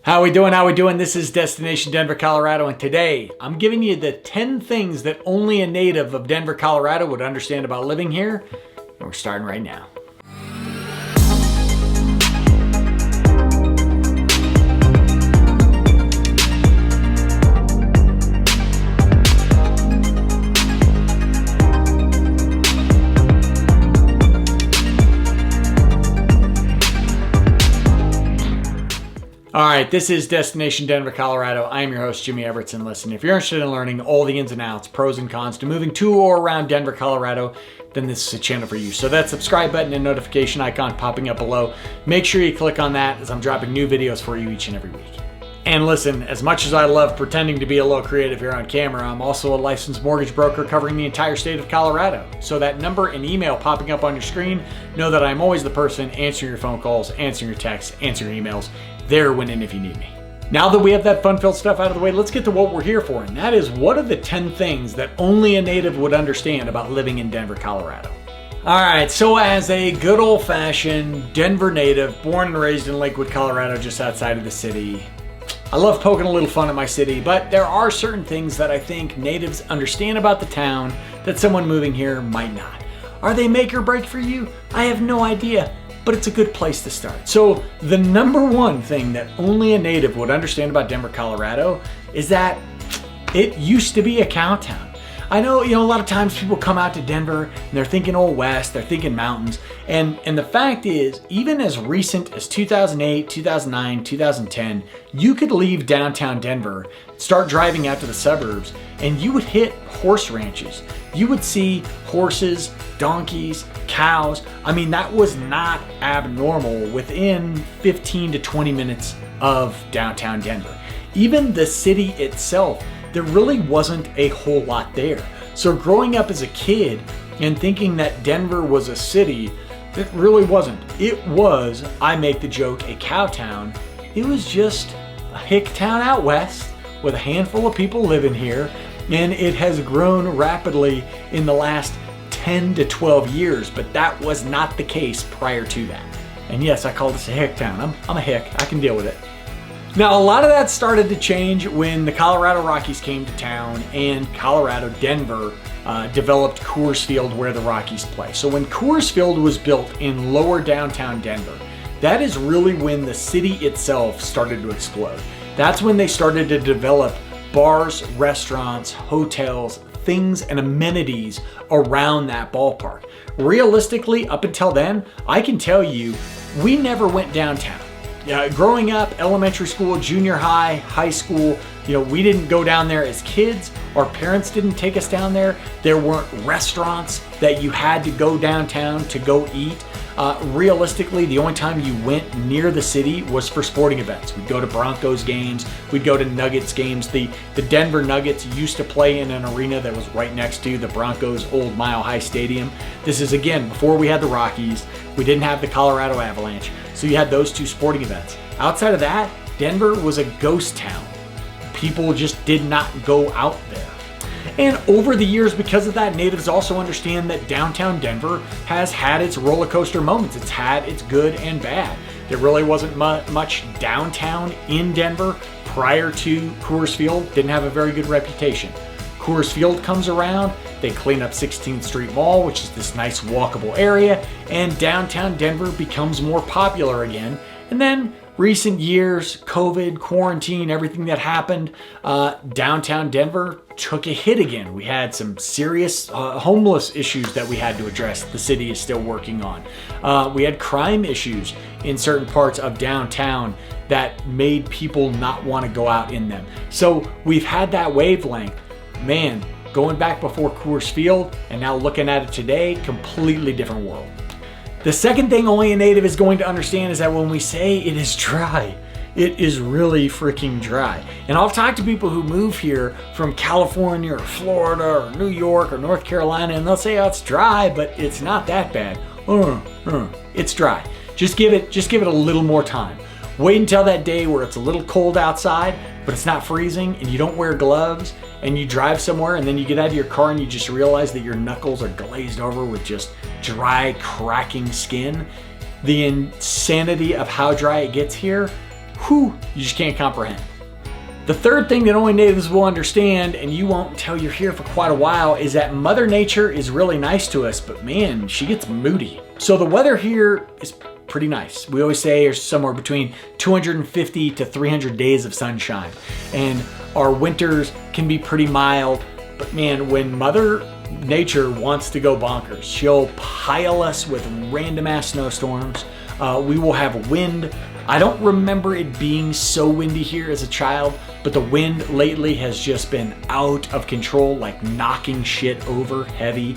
How we doing? How we doing? This is Destination Denver, Colorado, and today I'm giving you the 10 things that only a native of Denver, Colorado would understand about living here, and we're starting right now. All right, this is Destination Denver, Colorado. I am your host, Jimmy Everts, and listen, if you're interested in learning all the ins and outs, pros and cons to moving to or around Denver, Colorado, then this is a channel for you. So that subscribe button and notification icon popping up below, make sure you click on that as I'm dropping new videos for you each and every week. And listen, as much as I love pretending to be a little creative here on camera, I'm also a licensed mortgage broker covering the entire state of Colorado. So that number and email popping up on your screen, know that I'm always the person answering your phone calls, answering your texts, answering your emails, there when and if you need me. Now that we have that fun-filled stuff out of the way, let's get to what we're here for, and that is, what are the 10 things that only a native would understand about living in Denver, Colorado? All right, so as a good old-fashioned Denver native, born and raised in Lakewood, Colorado, just outside of the city, I love poking a little fun at my city, but there are certain things that I think natives understand about the town that someone moving here might not. Are they make or break for you? I have no idea, but it's a good place to start. So the number one thing that only a native would understand about Denver, Colorado is that it used to be a cow town. I know, a lot of times people come out to Denver and they're thinking Old West, they're thinking mountains. And the fact is, even as recent as 2008, 2009, 2010, you could leave downtown Denver, start driving out to the suburbs, and you would hit horse ranches. You would see horses, donkeys, cows. I mean, that was not abnormal within 15 to 20 minutes of downtown Denver. Even the city itself, there really wasn't a whole lot there. So growing up as a kid and thinking that Denver was a city, it really wasn't. It was, I make the joke, a cow town. It was just a hick town out west with a handful of people living here, and it has grown rapidly in the last 10 to 12 years, but that was not the case prior to that. And yes, I call this a hick town. I'm a hick, I can deal with it. Now, a lot of that started to change when the Colorado Rockies came to town and Denver developed Coors Field where the Rockies play. So when Coors Field was built in lower downtown Denver, that is really when the city itself started to explode. That's when they started to develop bars, restaurants, hotels, things and amenities around that ballpark. Realistically, up until then, I can tell you, we never went downtown. Growing up, elementary school, junior high, high school, we didn't go down there as kids. Our parents didn't take us down there. There weren't restaurants that you had to go downtown to go eat. Realistically, the only time you went near the city was for sporting events. We'd go to Broncos games. We'd go to Nuggets games. The Denver Nuggets used to play in an arena that was right next to the Broncos' old Mile High Stadium. This is, again, before we had the Rockies. We didn't have the Colorado Avalanche. So you had those two sporting events. Outside of that, Denver was a ghost town. People just did not go out there. And over the years, because of that, natives also understand that downtown Denver has had its roller coaster moments. It's had its good and bad. There really wasn't much downtown in Denver prior to Coors Field. Didn't have a very good reputation. Coors Field comes around, they clean up 16th Street Mall, which is this nice walkable area, and downtown Denver becomes more popular again. And then recent years, COVID, quarantine, everything that happened, downtown Denver took a hit again. We had some serious homeless issues that we had to address. The city is still working on. We had crime issues in certain parts of downtown that made people not want to go out in them. So we've had that wavelength. Man, going back before Coors Field and now looking at it today, completely different world. The second thing only a native is going to understand is that when we say it is dry, it is really freaking dry. And I've talked to people who move here from California or Florida or New York or North Carolina, and they'll say, oh, it's dry, but it's not that bad. It's dry. Just give it a little more time. Wait until that day where it's a little cold outside, but it's not freezing, and you don't wear gloves, and you drive somewhere, and then you get out of your car and you just realize that your knuckles are glazed over with just dry, cracking skin. The insanity of how dry it gets here whew, you just can't comprehend. The third thing that only natives will understand, and you won't until you're here for quite a while, is that Mother Nature is really nice to us, but man, she gets moody. So the weather here is pretty nice. We always say there's somewhere between 250 to 300 days of sunshine. And our winters can be pretty mild, but man, when Mother Nature wants to go bonkers, she'll pile us with random ass snowstorms. We will have wind. I don't remember it being so windy here as a child, but the wind lately has just been out of control, like knocking shit over heavy.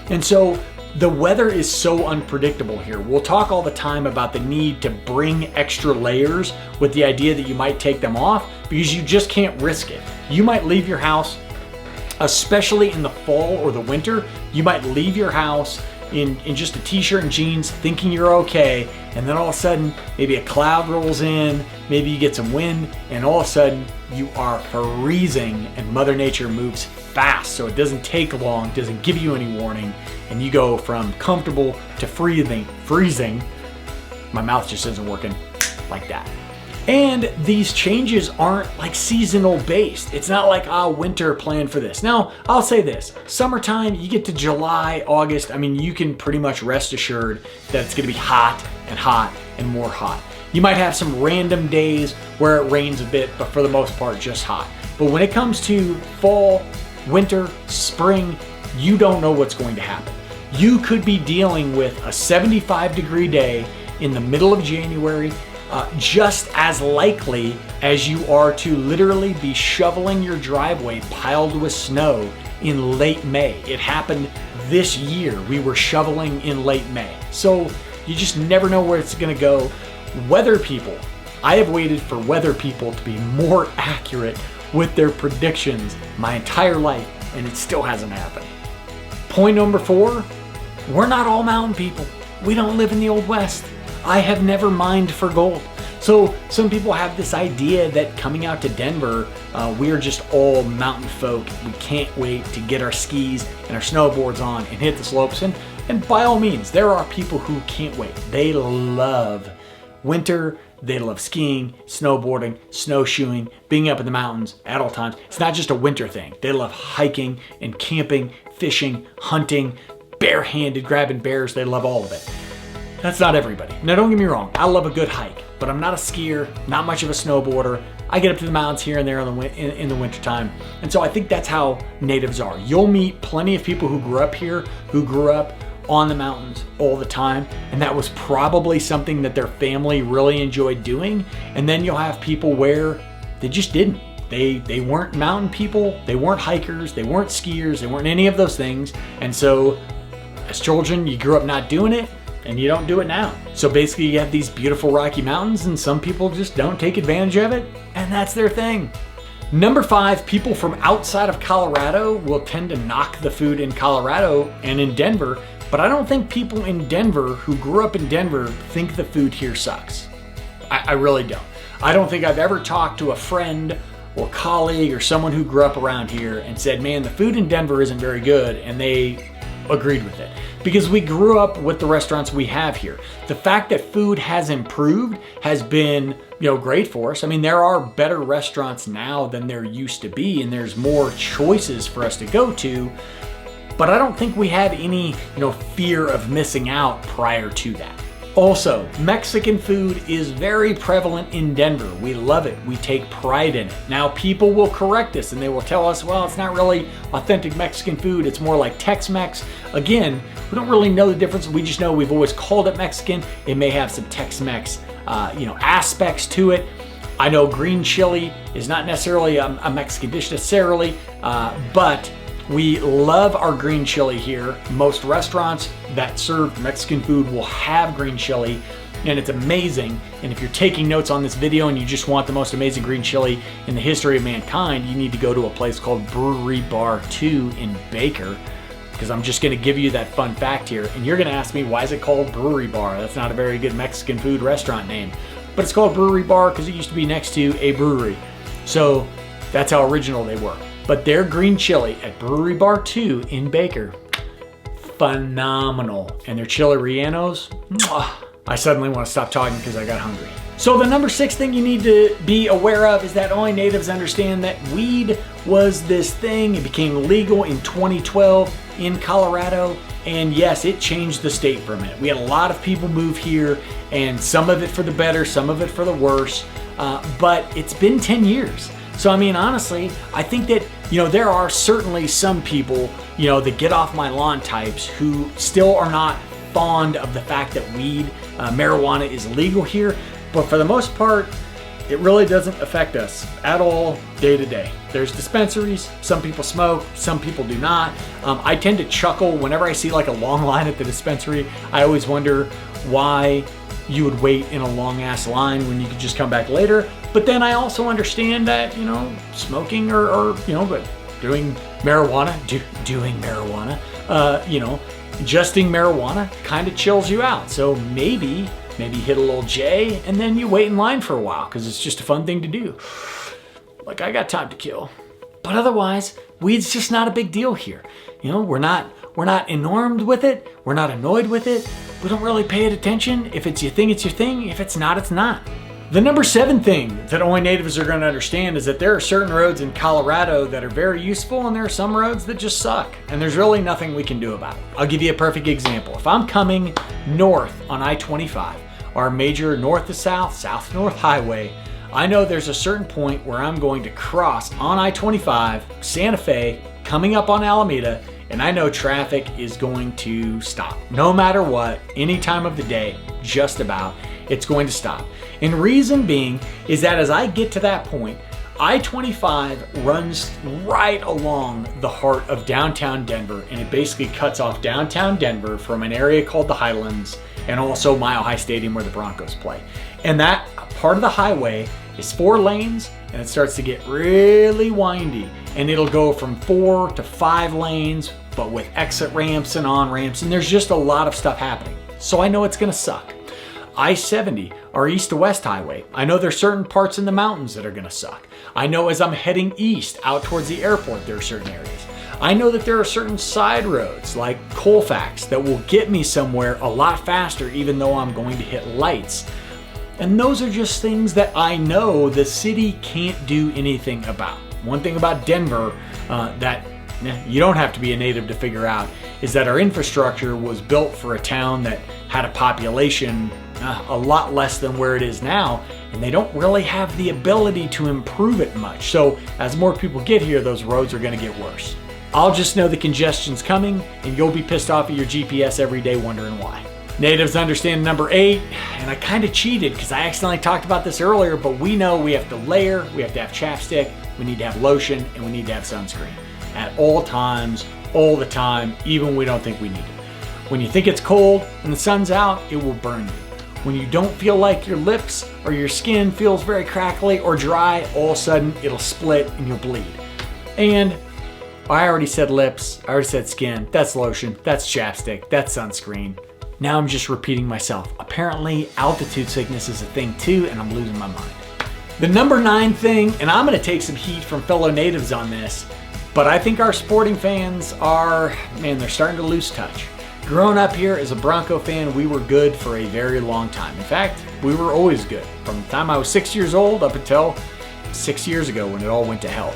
And so the weather is so unpredictable here. We'll talk all the time about the need to bring extra layers with the idea that you might take them off because you just can't risk it. You might leave your house, especially in the fall or the winter, you might leave your house in just a t-shirt and jeans thinking you're okay, and then all of a sudden maybe a cloud rolls in, maybe you get some wind, and all of a sudden you are freezing, and Mother Nature moves fast, so it doesn't take long, doesn't give you any warning, and you go from comfortable to freezing. My mouth just isn't working like that. And these changes aren't like seasonal based. It's not like, winter planned for this. Now, I'll say this, summertime, you get to July, August, I mean, you can pretty much rest assured that it's gonna be hot and more hot. You might have some random days where it rains a bit, but for the most part, just hot. But when it comes to fall, winter, spring, you don't know what's going to happen. You could be dealing with a 75-degree day in the middle of January, just as likely as you are to literally be shoveling your driveway piled with snow in late May. It happened this year. We were shoveling in late May. So you just never know where it's gonna go. Weather people, I have waited for weather people to be more accurate with their predictions my entire life, and it still hasn't happened. Point number 4, we're not all mountain people. We don't live in the Old West. I have never mined for gold. So some people have this idea that coming out to Denver, we're just all mountain folk. We can't wait to get our skis and our snowboards on and hit the slopes. And by all means, there are people who can't wait. They love winter. They love skiing, snowboarding, snowshoeing, being up in the mountains at all times. It's not just a winter thing. They love hiking and camping, fishing, hunting, barehanded, grabbing bears. They love all of it. That's not everybody. Now don't get me wrong, I love a good hike, but I'm not a skier, not much of a snowboarder. I get up to the mountains here and there in the wintertime. And so I think that's how natives are. You'll meet plenty of people who grew up here, who grew up on the mountains all the time, and that was probably something that their family really enjoyed doing. And then you'll have people where they just didn't. They weren't mountain people, they weren't hikers, they weren't skiers, they weren't any of those things. And so as children, you grew up not doing it, and you don't do it now. So basically you have these beautiful Rocky Mountains and some people just don't take advantage of it, and that's their thing. Number 5, people from outside of Colorado will tend to knock the food in Colorado and in Denver, but I don't think people in Denver who grew up in Denver think the food here sucks. I really don't. I don't think I've ever talked to a friend or colleague or someone who grew up around here and said, man, the food in Denver isn't very good, and they agreed with it. Because we grew up with the restaurants we have here. The fact that food has improved has been, great for us. I mean, there are better restaurants now than there used to be, and there's more choices for us to go to. But I don't think we had any, fear of missing out prior to that. Also, Mexican food is very prevalent in Denver. We love it. We take pride in it. Now, people will correct us and they will tell us, well, it's not really authentic Mexican food. It's more like Tex-Mex. Again, we don't really know the difference. We just know we've always called it Mexican. It may have some Tex-Mex, aspects to it. I know green chili is not necessarily a Mexican dish necessarily, but we love our green chili here. Most restaurants that serve Mexican food will have green chili, and it's amazing. And if you're taking notes on this video and you just want the most amazing green chili in the history of mankind, you need to go to a place called Brewery Bar 2 in Baker, because I'm just gonna give you that fun fact here. And you're gonna ask me, why is it called Brewery Bar? That's not a very good Mexican food restaurant name. But it's called Brewery Bar because it used to be next to a brewery. So that's how original they were. But their green chili at Brewery Bar 2 in Baker, phenomenal. And their chili rellenos, I suddenly want to stop talking because I got hungry. So the number 6 thing you need to be aware of is that only natives understand that weed was this thing. It became legal in 2012 in Colorado. And yes, it changed the state for a minute. We had a lot of people move here, and some of it for the better, some of it for the worse. But it's been 10 years. So, I mean, honestly, I think that, there are certainly some people, that get off my lawn types who still are not fond of the fact that marijuana is legal here. But for the most part, it really doesn't affect us at all day to day. There's dispensaries, some people smoke, some people do not. I tend to chuckle whenever I see like a long line at the dispensary. I always wonder why you would wait in a long ass line when you could just come back later. But then I also understand that, smoking or but doing marijuana, ingesting marijuana kind of chills you out. So maybe hit a little J and then you wait in line for a while because it's just a fun thing to do. Like, I got time to kill. But otherwise, weed's just not a big deal here. We're not enormed with it. We're not annoyed with it. We don't really pay it attention. If it's your thing, it's your thing. If it's not, it's not. The number 7 thing that only natives are going to understand is that there are certain roads in Colorado that are very useful and there are some roads that just suck. And there's really nothing we can do about it. I'll give you a perfect example. If I'm coming north on I-25, our major north to south, south to north highway, I know there's a certain point where I'm going to cross on I-25, Santa Fe, coming up on Alameda, and I know traffic is going to stop. No matter what, any time of the day, just about, it's going to stop. And reason being is that as I get to that point, I-25 runs right along the heart of downtown Denver, and it basically cuts off downtown Denver from an area called the Highlands and also Mile High Stadium where the Broncos play. And that part of the highway is 4 lanes, and it starts to get really windy, and it'll go from 4 to 5 lanes, but with exit ramps and on ramps, and there's just a lot of stuff happening. So I know it's gonna suck. I-70, our east to west highway, I know there's certain parts in the mountains that are gonna suck. I know as I'm heading east out towards the airport, there are certain areas. I know that there are certain side roads like Colfax that will get me somewhere a lot faster even though I'm going to hit lights. And those are just things that I know the city can't do anything about. One thing about Denver that you don't have to be a native to figure out is that our infrastructure was built for a town that had a population a lot less than where it is now, and they don't really have the ability to improve it much. So as more people get here, those roads are gonna get worse. I'll just know the congestion's coming, and you'll be pissed off at your GPS every day wondering why. Natives understand number 8, and I kind of cheated because I accidentally talked about this earlier, but we know we have to layer, we have to have chapstick, we need to have lotion, and we need to have sunscreen. At all times, all the time, even when we don't think we need it. When you think it's cold and the sun's out, it will burn you. When you don't feel like your lips or your skin feels very crackly or dry, all of a sudden it'll split and you'll bleed. And I already said lips, I already said skin, that's lotion, that's chapstick, that's sunscreen. Now I'm just repeating myself. Apparently altitude sickness is a thing too, and I'm losing my mind. The number 9 thing, and I'm gonna take some heat from fellow natives on this, but I think our sporting fans they're starting to lose touch. Growing up here as a Bronco fan, we were good for a very long time. In fact, we were always good. From the time I was 6 years old up until 6 years ago when it all went to hell.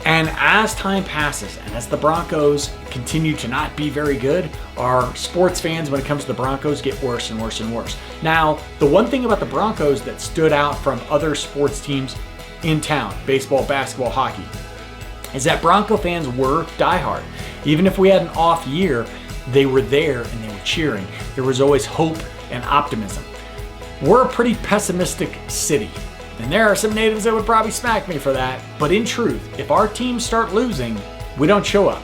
And as time passes, and as the Broncos continue to not be very good, our sports fans, when it comes to the Broncos, get worse and worse and worse. Now, the one thing about the Broncos that stood out from other sports teams in town, baseball, basketball, hockey, is that Bronco fans were diehard. Even if we had an off year, they were there and they were cheering. There was always hope and optimism. We're a pretty pessimistic city. And there are some natives that would probably smack me for that. But in truth, if our teams start losing, we don't show up.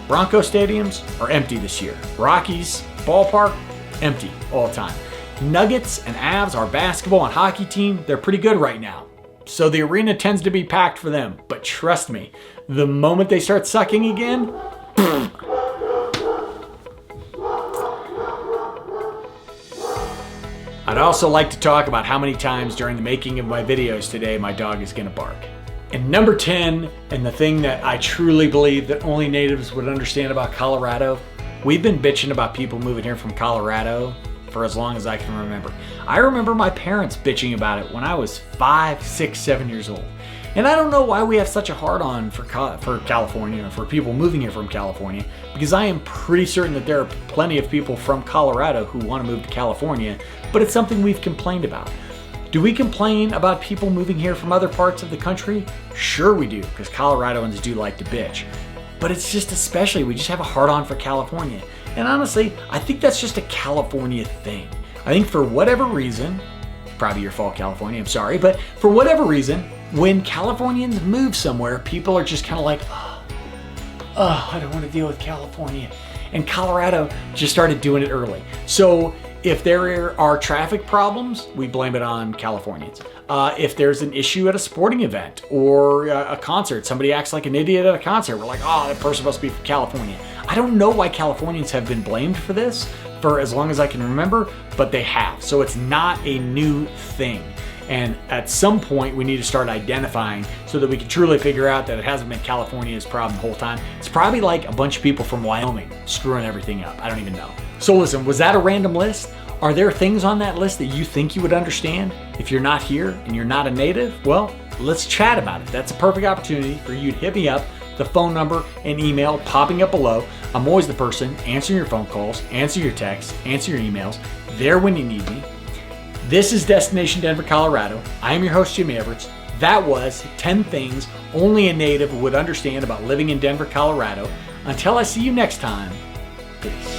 Bronco stadiums are empty this year. Rockies ballpark, empty all the time. Nuggets and Avs, our basketball and hockey team, they're pretty good right now. So the arena tends to be packed for them. But trust me, the moment they start sucking again, I'd also like to talk about how many times during the making of my videos today my dog is gonna bark. And number 10, and the thing that I truly believe that only natives would understand about Colorado, we've been bitching about people moving here from Colorado for as long as I can remember. I remember my parents bitching about it when I was 5, 6, 7 years old. And I don't know why we have such a hard-on for California, or for people moving here from California, because I am pretty certain that there are plenty of people from Colorado who want to move to California, but it's something we've complained about. Do we complain about people moving here from other parts of the country? Sure we do, because Coloradoans do like to bitch. But it's just especially, we just have a hard-on for California. And honestly, I think that's just a California thing. I think for whatever reason, probably your fault, California, I'm sorry, but for whatever reason, when Californians move somewhere, people are just kind of like, oh, I don't want to deal with California. And Colorado just started doing it early. So if there are traffic problems, we blame it on Californians. If there's an issue at a sporting event or a concert, somebody acts like an idiot at a concert, we're like, oh, that person must be from California. I don't know why Californians have been blamed for this for as long as I can remember, but they have. So it's not a new thing. And at some point, we need to start identifying so that we can truly figure out that it hasn't been California's problem the whole time. It's probably like a bunch of people from Wyoming screwing everything up. I don't even know. So listen, was that a random list? Are there things on that list that you think you would understand? If you're not here and you're not a native, well, let's chat about it. That's a perfect opportunity for you to hit me up. The phone number and email popping up below. I'm always the person answering your phone calls, answer your texts, answer your emails, there when you need me. This is Destination Denver, Colorado. I am your host, Jimmy Everts. That was 10 things only a native would understand about living in Denver, Colorado. Until I see you next time, peace.